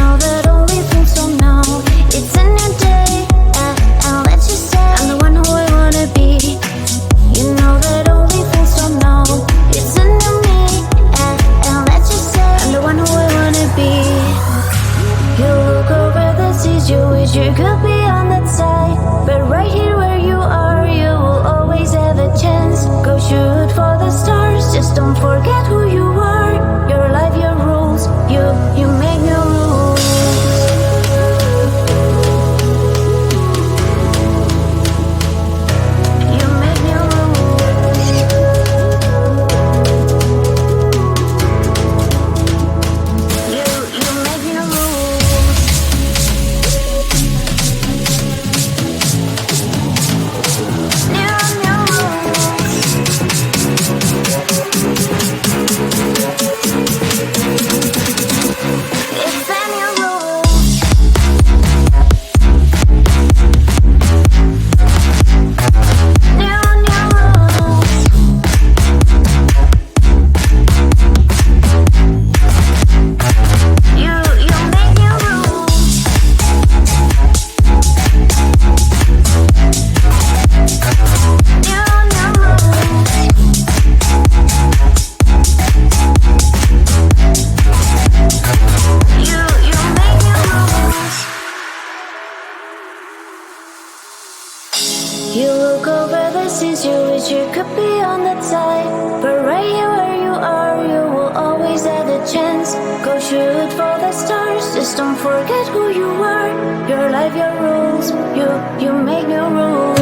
know that only feels so now. It's a new day, and let's just say I'm the one who I wanna be. You know that only feels so now. It's a new me, and let's just say I'm the one who I wanna be. You look over the seas, you wish you could be on that side, but right here where you are, you will always have a chance. Go shoot for the stars, just don't forget who you are. Your life, your rules, you make new rules. You make new rules. You make new rules. New It's a new rule. New rules. You make new rules. New rules. You make new rules. You look over the seas, you wish you could be on that side, but right here where you are, you will always have a chance. Go shoot for the stars, just don't forget who you are. Your life, your rules, you make new rules.